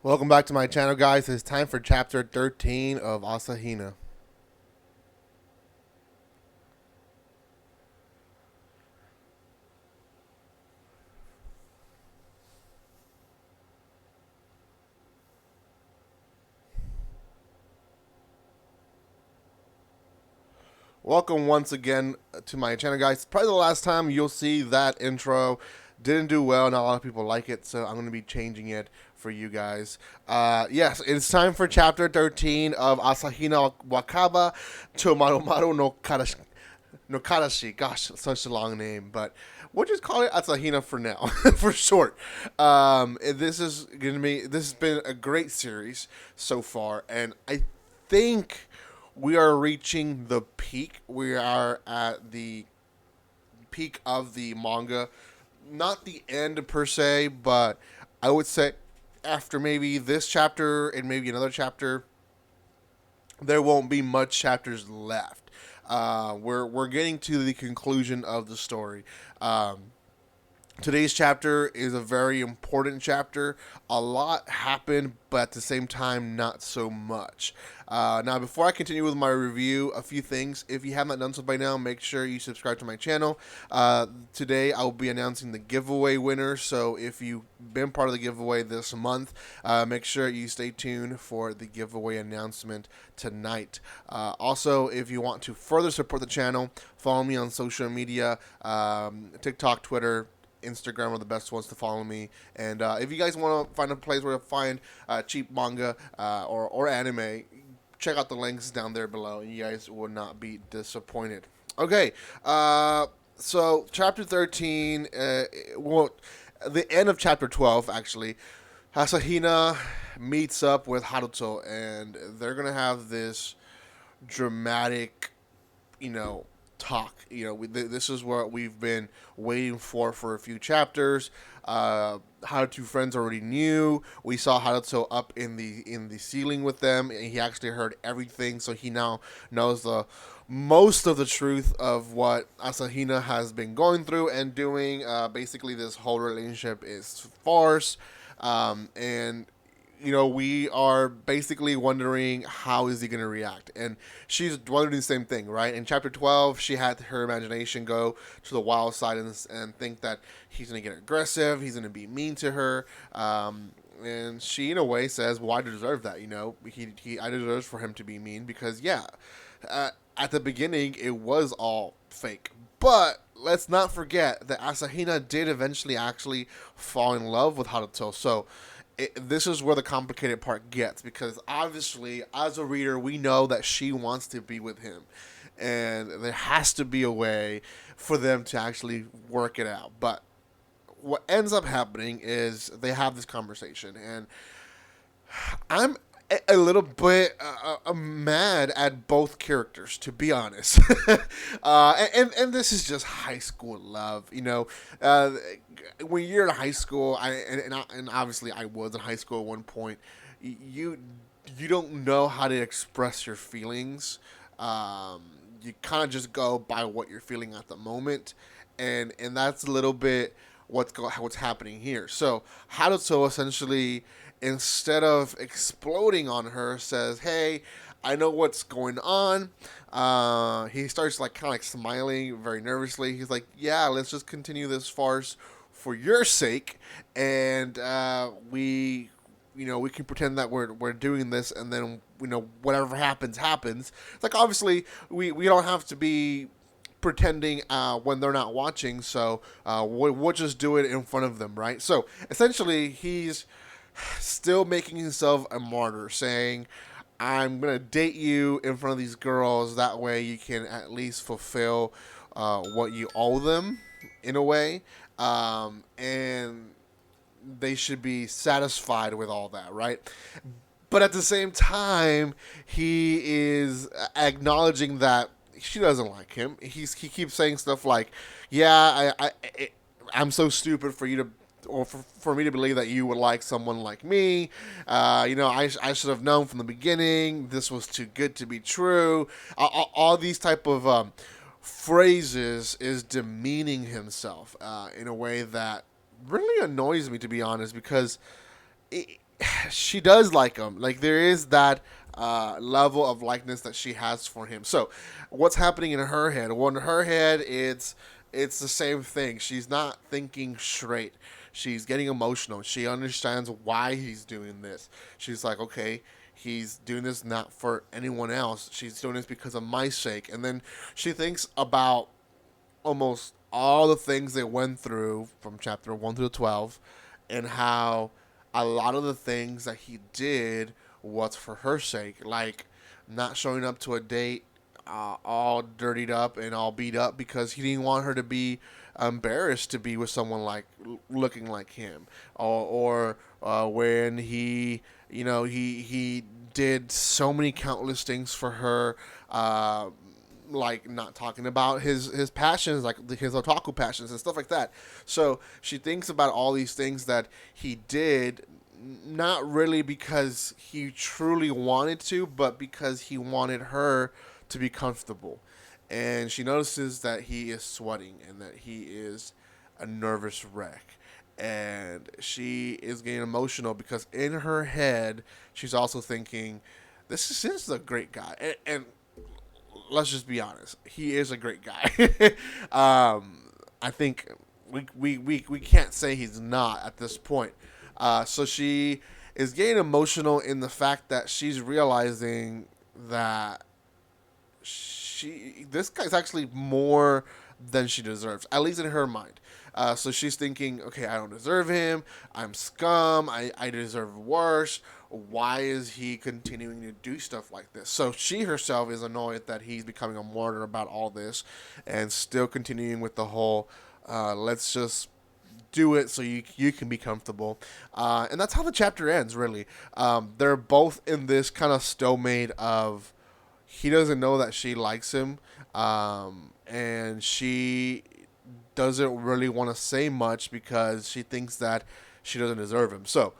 Welcome back to my channel, guys. It's time for chapter 13 of Asahina. Welcome once again to my channel, guys. Probably the last time you'll see that intro. Didn't do well. Not a lot of people like it, so I'm going to be changing it for you guys. Yes, it's time for chapter 13 of Asahina Wakaba to Marumaru no Kareshi. Gosh, such a long name, but we'll just call it Asahina for now, for short. This has been a great series so far, and I think we are reaching the peak. We are at the peak of the manga. Not the end per se, but I would say after maybe this chapter and maybe another chapter, there won't be much chapters left. We're getting to the conclusion of the story. Today's chapter is a very important chapter. A lot happened, but at the same time, not so much. Now, before I continue with my review, a few things. If you have not done so by now, make sure you subscribe to my channel. Today, I'll be announcing the giveaway winner. So if you've been part of the giveaway this month, make sure you stay tuned for the giveaway announcement tonight. Also, if you want to further support the channel, follow me on social media, TikTok, Twitter, Instagram are the best ones to follow me. And if you guys want to find a place where to find cheap manga or anime, check out the links down there below, and you guys will not be disappointed. Okay, so chapter 13, the end of chapter 12, actually, Asahina meets up with Haruto, and they're going to have this dramatic, talk. This is what we've been waiting for a few chapters. How two friends already knew. We saw Haruto up in the ceiling with them, and he actually heard everything. So he now knows the most of the truth of what Asahina has been going through and doing. Basically, this whole relationship is farce, and we are basically wondering how is he going to react. And she's wondering the same thing, right? In chapter 12, she had her imagination go to the wild side and think that he's going to get aggressive, he's going to be mean to her. And she, in a way, says, well, I deserve that, I deserve for him to be mean because, yeah, at the beginning, it was all fake. But let's not forget that Asahina did eventually actually fall in love with Haruto. So this is where the complicated part gets, because obviously, as a reader, we know that she wants to be with him, and there has to be a way for them to actually work it out. But what ends up happening is they have this conversation, and I'm a little bit mad at both characters, to be honest. And this is just high school love, when you're in high school, and obviously I was in high school at one point. You don't know how to express your feelings. You kind of just go by what you're feeling at the moment, and that's a little bit what's happening here. So Haruto essentially, instead of exploding on her, says, "Hey, I know what's going on." He starts kind of smiling very nervously. He's like, "Yeah, let's just continue this farce for your sake, and we can pretend that we're doing this, and then whatever happens happens." It's like, obviously we don't have to be pretending when they're not watching, so we'll just do it in front of them, right? So essentially, he's still making himself a martyr, saying, I'm going to date you in front of these girls. That way you can at least fulfill what you owe them, in a way. And they should be satisfied with all that, right? But at the same time, he is acknowledging that she doesn't like him. He keeps saying stuff like, "Yeah, I'm so stupid for you to, or for me to believe that you would like someone like me. I should have known from the beginning. This was too good to be true." All these type of phrases is demeaning himself in a way that really annoys me, to be honest, because she does like him. Like there is that level of likeness that she has for him. So, what's happening in her head? Well, in her head, it's the same thing. She's not thinking straight. She's getting emotional. She understands why he's doing this. She's like, okay, he's doing this not for anyone else. She's doing this because of my sake. And then she thinks about almost all the things they went through from chapter 1 through 12 and how a lot of the things that he did was for her sake, like not showing up to a date all dirtied up and all beat up because he didn't want her to be embarrassed to be with someone like looking like him, or when he, he did so many countless things for her. Like not talking about his passions, like his otaku passions and stuff like that. So she thinks about all these things that he did, not really because he truly wanted to, but because he wanted her to be comfortable. And she notices that he is sweating and that he is a nervous wreck. And she is getting emotional because in her head, she's also thinking, this is a great guy. And let's just be honest, he is a great guy. I think we can't say he's not at this point. So she is getting emotional in the fact that she's realizing that this guy's actually more than she deserves, at least in her mind. So she's thinking, okay, I don't deserve him. I'm scum. I deserve worse. Why is he continuing to do stuff like this? So she herself is annoyed that he's becoming a martyr about all this and still continuing with the whole, let's just do it so you can be comfortable. And that's how the chapter ends, really. They're both in this kind of stalemate of he doesn't know that she likes him, and she doesn't really want to say much because she thinks that she doesn't deserve him. So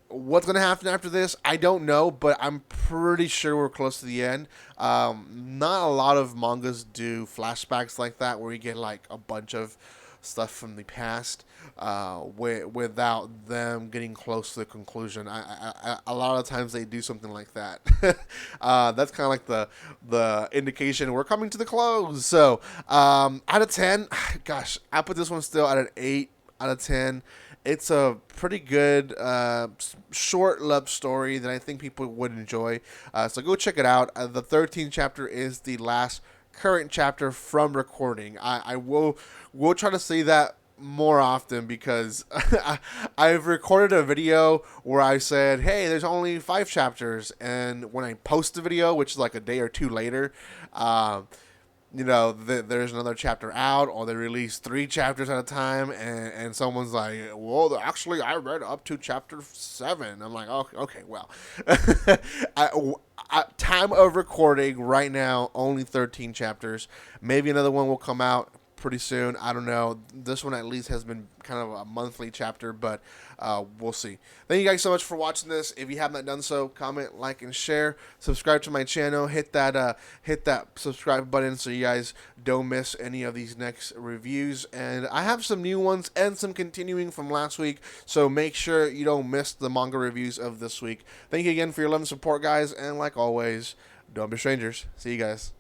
what's going to happen after this, I don't know, but I'm pretty sure we're close to the end. Not a lot of mangas do flashbacks like that where you get like a bunch of stuff from the past without them getting close to the conclusion. A lot of times they do something like that. That's kind of like the indication we're coming to the close. So out of 10, gosh, I put this one still at an 8 out of 10. It's a pretty good short love story that I think people would enjoy. So go check it out. The 13th chapter is the last current chapter from recording. I will try to say that more often because I've recorded a video where I said, hey, there's only 5 chapters, and when I post the video, which is like a day or two later, there's another chapter out, or they release 3 chapters at a time, and someone's like, well, actually, I read up to chapter 7. I'm like, oh, okay, well. Time of recording right now, only 13 chapters. Maybe another one will come out pretty soon. I don't know. This one at least has been kind of a monthly chapter, but we'll see. Thank you guys so much for watching this. If you have not done so, comment, like, and share. Subscribe to my channel. Hit that subscribe button so you guys don't miss any of these next reviews. And I have some new ones and some continuing from last week, so make sure you don't miss the manga reviews of this week. Thank you again for your love and support, guys, and like always, don't be strangers. See you guys.